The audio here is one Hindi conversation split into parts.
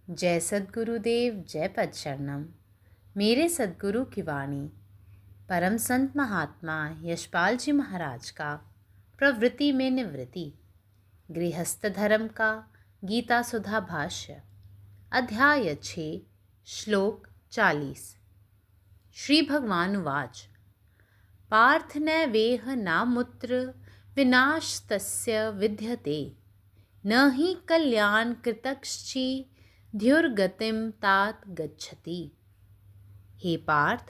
जय सद्गुरुदेव, जय पदशरणम। मेरे सद्गुरु की वाणी परम संत महात्मा यशपाल जी महाराज का प्रवृत्ति में निवृत्ति गृहस्थ धर्म का गीता सुधा भाष्य अध्याय 6 श्लोक 40। श्री भगवान उवाच पार्थ नैवेह नामुत्र विनाशस्तस्य विद्यते न हि कल्याण कृतक्षि ध्युर्गतिम तात गच्छति। हे पार्थ,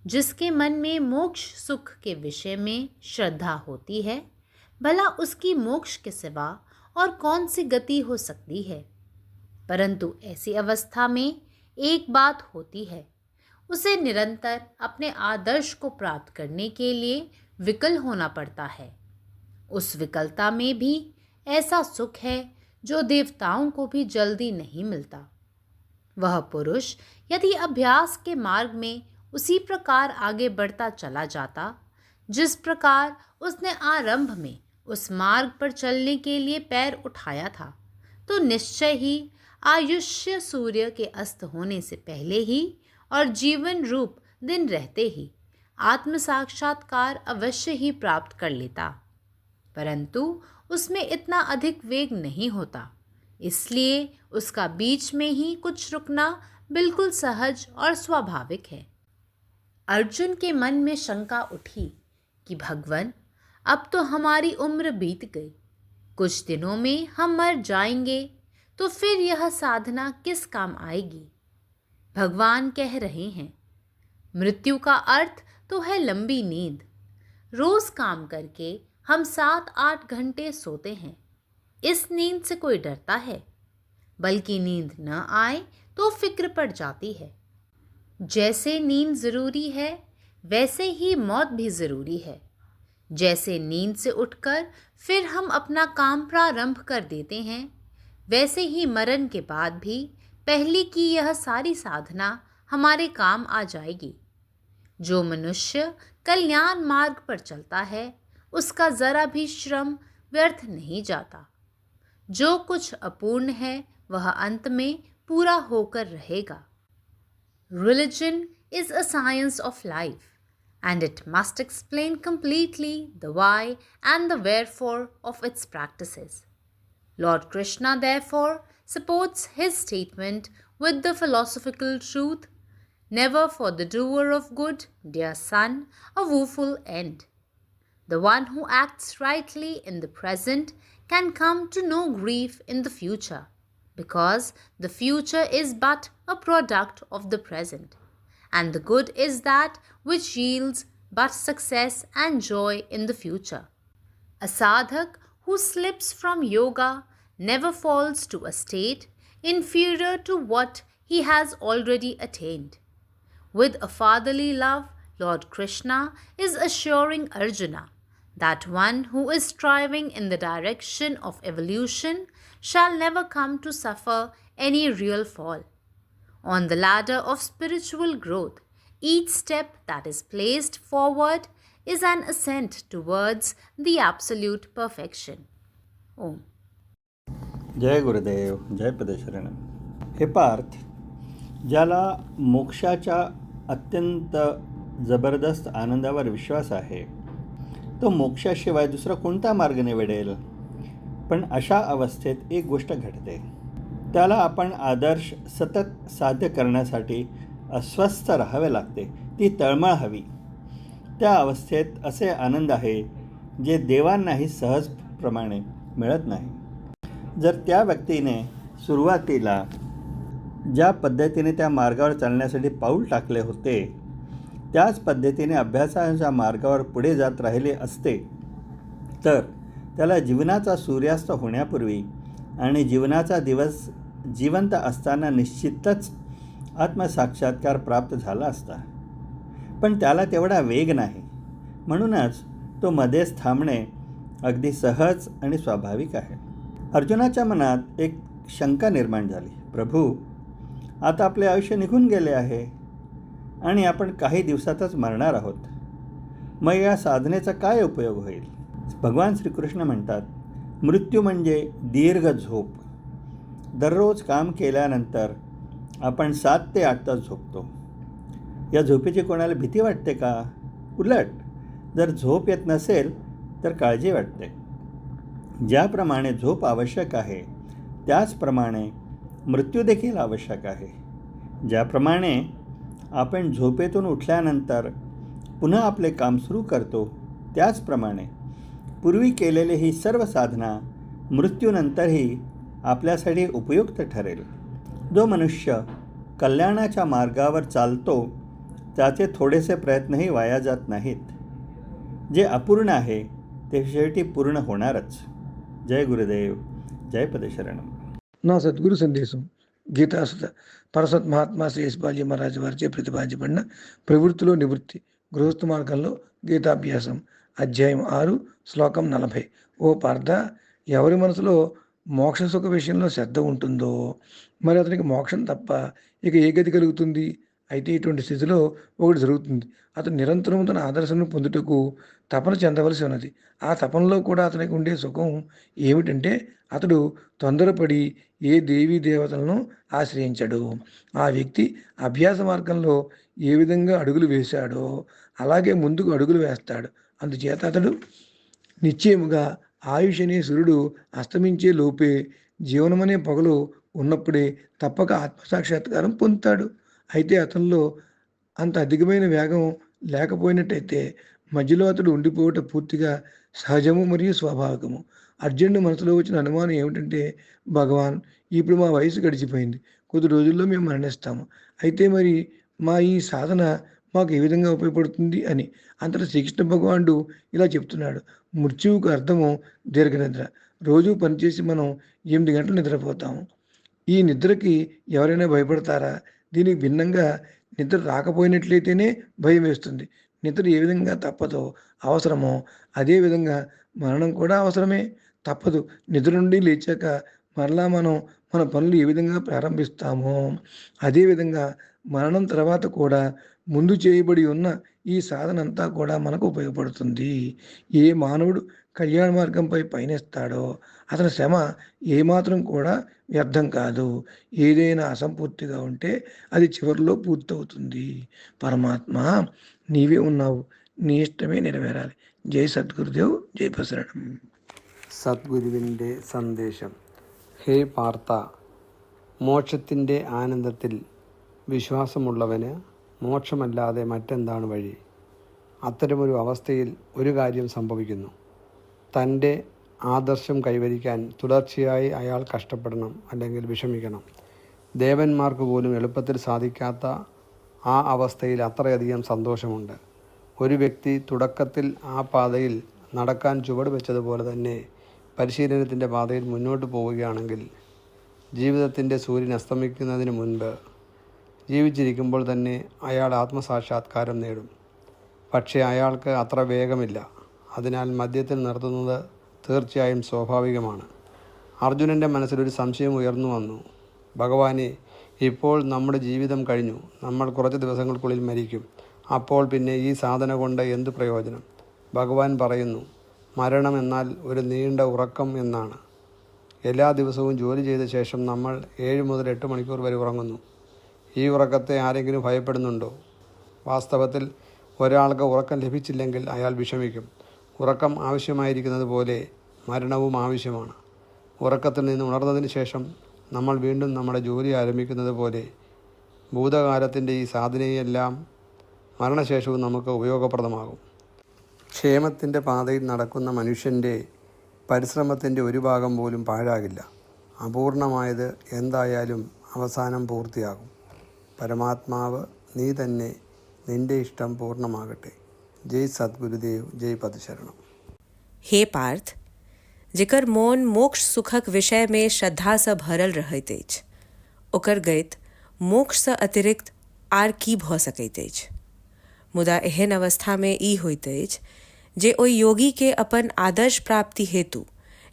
जिसके मन में मोक्ष सुख के विषय में श्रद्धा होती है, भला उसकी मोक्ष के सिवा और कौन सी गति हो सकती है। परंतु ऐसी अवस्था में एक बात होती है, उसे निरंतर अपने आदर्श को प्राप्त करने के लिए विकल होना पड़ता है। उस विकलता में भी ऐसा सुख है जो देवताओं को भी जल्दी नहीं मिलता। वह पुरुष यदि अभ्यास के मार्ग में उसी प्रकार आगे बढ़ता चला जाता जिस प्रकार उसने आरंभ में उस मार्ग पर चलने के लिए पैर उठाया था, तो निश्चय ही आयुष्य सूर्य के अस्त होने से पहले ही और जीवन रूप दिन रहते ही आत्म साक्षात्कार अवश्य ही प्राप्त कर लेता। परंतु उसमें इतना अधिक वेग नहीं होता, इसलिए उसका बीच में ही कुछ रुकना बिल्कुल सहज और स्वाभाविक है। अर्जुन के मन में शंका उठी कि भगवान, अब तो हमारी उम्र बीत गई, कुछ दिनों में हम मर जाएंगे, तो फिर यह साधना किस काम आएगी। भगवान कह रहे हैं, मृत्यु का अर्थ तो है लंबी नींद। रोज काम करके हम 7-8 घंटे सोते हैं। इस नींद से कोई डरता है, बल्कि नींद न आए तो फिक्र पड़ जाती है। जैसे नींद जरूरी है, वैसे ही मौत भी जरूरी है। जैसे नींद से उठकर फिर हम अपना काम प्रारंभ कर देते हैं, वैसे ही मरण के बाद भी पहले की यह सारी साधना हमारे काम आ जाएगी। जो मनुष्य कल्याण मार्ग पर चलता है, उसका जरा भी श्रम व्यर्थ नहीं जाता। जो कुछ अपूर्ण है वह अंत में पूरा होकर रहेगा। Religion is a science of life, and it must explain completely the why and the wherefore of its practices. Lord Krishna therefore supports his statement with the philosophical truth, never for the doer of good, dear son, a woeful end. The one who acts rightly in the present can come to no grief in the future, because the future is but a product of the present, and the good is that which yields but success and joy in the future. A sadhak who slips from yoga never falls to a state inferior to what he has already attained. With a fatherly love, Lord Krishna is assuring Arjuna that one who is striving in the direction of evolution shall never come to suffer any real fall. On the ladder of spiritual growth, each step that is placed forward is an ascent towards the absolute perfection. Om. जय गुरुदेव, जय पदशरण। हे पार्थ, ज्याला मोक्षाच्या अत्यंत जबरदस्त आनंदावर विश्वास आहे, तो मोक्षाशिवाय दुसरा कोणता मार्ग निवडेल। पण अशा अवस्थेत एक गोष्ट घडते, त्याला आपण आदर्श सतत साध्य करण्यासाठी अस्वस्थ राहावे लागते, ती तळमळ हवी। त्या अवस्थेत असे आनंद आहे जे देवांनाही सहजप्रमाणे मिळत नाही। जर त्या व्यक्तीने सुरुवातीला ज्या पद्धतीने त्या मार्गावर चालण्यासाठी पाऊल टाकले होते, त्याच पद्धतीने अभ्यासाच्या मार्गावर पुढे जात राहिले असते, तर त्याला जीवनाचा सूर्यास्त होण्यापूर्वी आणि जीवनाचा दिवस जिवंत असताना निश्चितच आत्मसाक्षात्कार प्राप्त झाला असता। पण त्याला तेवढा वेग नाही, म्हणूनच तो मध्येच थांबणे अगदी सहज आणि स्वाभाविक आहे। अर्जुनाच्या मनात एक शंका निर्माण झाली, प्रभू, आता आपले आयुष्य निघून गेले आहे आणि आपण काही दिवसातच मरणार आहोत, मग या साधनेचा काय उपयोग होईल। भगवान श्रीकृष्ण म्हणतात, मृत्यू म्हणजे दीर्घ झोप दररोज काम केल्यानंतर आपण 7 ते 8 तास झोपतो. या झोपेची कोणाला भीती वाटते का? उलट, जर झोप येत नसेल तर काळजी वाटते. ज्याप्रमाणे झोप आवश्यक आहे त्याचप्रमाणे मृत्यू देखील आवश्यक आहे. ज्याप्रमाणे आपण झोपेतून उठल्यानंतर पुन्हा आपले काम सुरू करतो, त्याचप्रमाणे पूर्वी केलेली ही सर्व साधना मृत्यूनंतरही आपल्यासाठी उपयुक्त ठरेल. जो मनुष्य कल्याणाच्या मार्गावर चालतो त्याचे थोडेसे प्रयत्नही वाया जात नाहीत. जे अपूर्ण आहे ते शेवटी पूर्ण होणारच. जय गुरुदेव, जय పదశరణం. నా సద్గురు సందేశం గీతాసుత పరసత్ మహాత్మా శ్రీ యశ్పాల్జీ మహారాజ్ వారిచే ప్రతిపాదించబడిన ప్రవృత్తిలో నివృత్తి గృహస్థ మార్గంలో గీతాభ్యాసం అధ్యాయం 6 శ్లోకం 40. ఓ పార్థ, ఎవరి మనసులో మోక్ష సుఖ విషయంలో శ్రద్ధ ఉంటుందో మరి అతనికి మోక్షం తప్ప ఇక ఏ గతి కలుగుతుంది? అయితే ఇటువంటి స్థితిలో ఒకటి జరుగుతుంది. అతను నిరంతరం తన ఆదర్శను పొందుటకు తపన చెందవలసి ఉన్నది. ఆ తపనలో కూడా అతనికి ఉండే సుఖం ఏమిటంటే అతడు తొందరపడి ఏ దేవీ దేవతలను ఆశ్రయించడు. ఆ వ్యక్తి అభ్యాస మార్గంలో ఏ విధంగా అడుగులు వేశాడో అలాగే ముందుకు అడుగులు వేస్తాడు. అందుచేత అతడు నిశ్చయముగా ఆయుష్ అనే సూర్యుడు అస్తమించే లోపే జీవనమనే పగలు ఉన్నప్పుడే తప్పక ఆత్మసాక్షాత్కారం పొందుతాడు. అయితే అతనిలో అంత అధికమైన వేగం లేకపోయినట్టయితే మధ్యలో అతడు ఉండిపోవటం పూర్తిగా సహజము మరియు స్వాభావికము. అర్జునుడి మనసులో వచ్చిన అనుమానం ఏమిటంటే, భగవాన్, ఇప్పుడు మా వయసు గడిచిపోయింది, కొద్ది రోజుల్లో మేము మరణిస్తాము. అయితే మరి మా ఈ సాధన మాకు ఏ విధంగా ఉపయోగపడుతుంది అని. అంతటా శ్రీకృష్ణ భగవానుడు ఇలా చెప్తున్నాడు. మృత్యువుకు అర్థము దీర్ఘనిద్ర. రోజు పనిచేసి మనం 8 గంటలు నిద్రపోతాము. ఈ నిద్రకి ఎవరైనా భయపడతారా? దీనికి భిన్నంగా నిద్ర రాకపోయినట్లయితేనే భయం వేస్తుంది. నిద్ర ఏ విధంగా తప్పదో అవసరమో అదేవిధంగా మరణం కూడా అవసరమే, తప్పదు. నిద్ర నుండి లేచాక మరలా మనం మన పనులు ఏ విధంగా ప్రారంభిస్తామో అదేవిధంగా మరణం తర్వాత కూడా ముందు చేయబడి ఉన్న ఈ సాధన అంతా కూడా మనకు ఉపయోగపడుతుంది. ఏ మానవుడు కళ్యాణ మార్గంపై పయనిస్తాడో అతని శ్రమ ఏమాత్రం కూడా వ్యర్థం కాదు. ఏదైనా అసంపూర్తిగా ఉంటే అది చివరిలో పూర్తవుతుంది. పరమాత్మ నీవే ఉన్నావు, నీ ഇഷ്ടമേ നിറവേറാలి. ജയ് സദ്ഗുരുദേവ്, ജയ് പ്രസരണം. സദ്ഗുരുവിൻ്റെ സന്ദേശം. ഹേ പാർത്ഥ, മോക്ഷത്തിൻ്റെ ആനന്ദത്തിൽ വിശ്വാസമുള്ളവന് മോക്ഷമല്ലാതെ മറ്റെന്താണ് വഴി? അത്തരമൊരു അവസ്ഥയിൽ ഒരു കാര്യം സംഭവിക്കുന്നു. തൻ്റെ ആദർശം കൈവരിക്കാൻ തുടർച്ചയായി അയാൾ കഷ്ടപ്പെടണം, അല്ലെങ്കിൽ വിഷമിക്കണം. ദേവന്മാർക്ക് പോലും എളുപ്പത്തിൽ സാധിക്കാത്ത ആ അവസ്ഥയിൽ അത്രയധികം സന്തോഷമുണ്ട്. ഒരു വ്യക്തി തുടക്കത്തിൽ ആ പാതയിൽ നടക്കാൻ ചുവട് വെച്ചതുപോലെ തന്നെ പരിശീലനത്തിൻ്റെ പാതയിൽ മുന്നോട്ട് പോവുകയാണെങ്കിൽ ജീവിതത്തിൻ്റെ സൂര്യൻ അസ്തമിക്കുന്നതിന് മുൻപ് ജീവിച്ചിരിക്കുമ്പോൾ തന്നെ അയാൾ ആത്മസാക്ഷാത്കാരം നേടും. പക്ഷേ അയാൾക്ക് അത്ര വേഗമില്ല. അതിനാൽ മധ്യത്തിൽ നിർത്തുന്നത് തീർച്ചയായും സ്വാഭാവികമാണ്. അർജുനൻ്റെ മനസ്സിലൊരു സംശയം ഉയർന്നു വന്നു. ഭഗവാനെ, ഇപ്പോൾ നമ്മുടെ ജീവിതം കഴിഞ്ഞു, നമ്മൾ കുറച്ച് ദിവസങ്ങൾക്കുള്ളിൽ മരിക്കും. അപ്പോൾ പിന്നെ ഈ സാധന കൊണ്ട് എന്ത് പ്രയോജനം? ഭഗവാൻ പറയുന്നു, മരണം എന്നാൽ ഒരു നീണ്ട ഉറക്കം എന്നാണ്. എല്ലാ ദിവസവും ജോലി ചെയ്ത ശേഷം നമ്മൾ 7 മുതൽ 8 മണിക്കൂർ വരെ ഉറങ്ങുന്നു. ഈ ഉറക്കത്തെ ആരെങ്കിലും ഭയപ്പെടുന്നുണ്ടോ? വാസ്തവത്തിൽ ഒരാൾക്ക് ഉറക്കം ലഭിച്ചില്ലെങ്കിൽ അയാൾ വിഷമിക്കും. ഉറക്കം ആവശ്യമായിരിക്കുന്നത് പോലെ മരണവും ആവശ്യമാണ്. ഉറക്കത്തിൽ നിന്ന് ഉണർന്നതിന് ശേഷം നമ്മൾ വീണ്ടും നമ്മുടെ ജോലി ആരംഭിക്കുന്നത് പോലെ ഭൂതകാലത്തിൻ്റെ ഈ സാധനയെല്ലാം മരണശേഷവും നമുക്ക് ഉപയോഗപ്രദമാകും. ക്ഷേമത്തിൻ്റെ പാതയിൽ നടക്കുന്ന മനുഷ്യൻ്റെ പരിശ്രമത്തിൻ്റെ ഒരു ഭാഗം പോലും പാഴാകില്ല. അപൂർണമായത് എന്തായാലും അവസാനം പൂർത്തിയാകും. പരമാത്മാവ് നീ തന്നെ, നിൻ്റെ ഇഷ്ടം പൂർണ്ണമാകട്ടെ. जय सद्गुरुदेव, जय पदशरणम. हे पार्थ, जेकर मोन मोक्ष सुखक विषय में श्रद्धा से भरल रहैत अछि, ओकर गति मोक्ष से अतिरिक्त आर की भ सकैत अछि। मुदा एहन अवस्था में ई होइत अछि जे ओहि योगी के अपन आदर्श प्राप्ति हेतु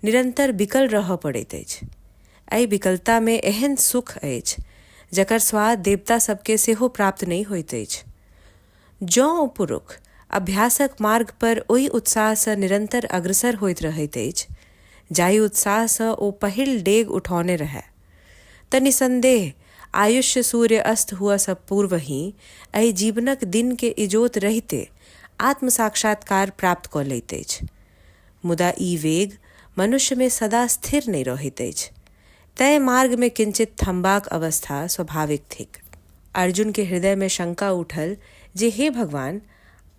निरंतर बिकल रहऽ पड़ैत अछि। एहि बिकलता में एहन सुख अछि जकर स्वाद देवता सबके सेहो प्राप्त नहीं होइत अछि। जँ ओ पुरुष अभ्यासक मार्ग पर ओहि उत्साह से निरंतर अग्रसर होइत रहैत अछि जाहि उत्साह से ओ पहिल डेग उठौने रहै, त निसंदेह आयुष्य सूर्य अस्त हुआ सब पूर्व ही एहि जीवनक दिन के इजोत रहिते आत्म साक्षात्कार प्राप्त कऽ लैत अछि। मुदा ई वेग मनुष्य में सदा स्थिर नहीं रहैत अछि, तय मार्ग में किंचित थमबाक अवस्था स्वाभाविक थिक। अर्जुन के हृदय में शंका उठल जे हे भगवान,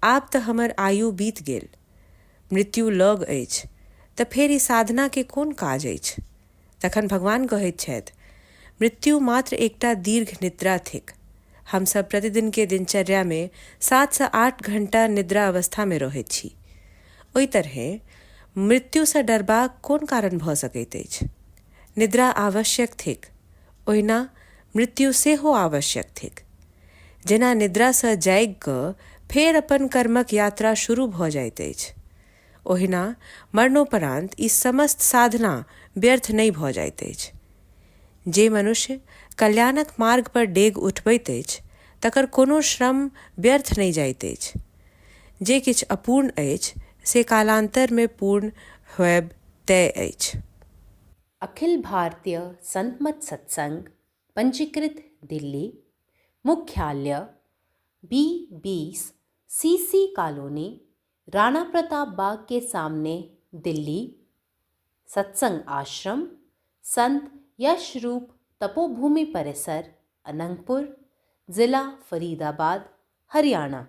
आब तऽ हमर आयु बीत गेल, मृत्यु लग अछि, तऽ फेर ई साधना के कोन काज अछि? तखन भगवान कहैत छथि, मृत्यु मात्र एकटा दीर्घ निद्रा थिक। हम सब प्रतिदिन के दिनचर्या में 7 से 8 घंटा निद्रा अवस्था में रहैत छी। ओहि तरहे मृत्यु से डरबाक कोन कारण भऽ सकैत अछि? निद्रा आवश्यक थिक, ओहिना मृत्यु सेहो आवश्यक थिक। जेना निद्रा सँ जागि कऽ फेर अपन कर्मक यात्रा शुरू भऽ जाइत अछि, ओहिना मरणोपरांत ई समस्त साधना व्यर्थ नहीं भऽ जाइत अछि। जे मनुष्य कल्याणक मार्ग पर डेग उठबैत अछि, तकर कोनो श्रम व्यर्थ नहीं जाइत अछि। जे किछु अपूर्ण अछि से कालांतर में पूर्ण होयब तय अछि। अखिल भारतीय संत मत सत्संग पंजीकृत दिल्ली, मुख्यालय B20 CC colony, Rana Pratap Bagh के सामने, दिल्ली। सत्संग आश्रम संत यशरूप तपोभूमि परिसर, अनंगपुर, जिला फरीदाबाद, हरियाणा।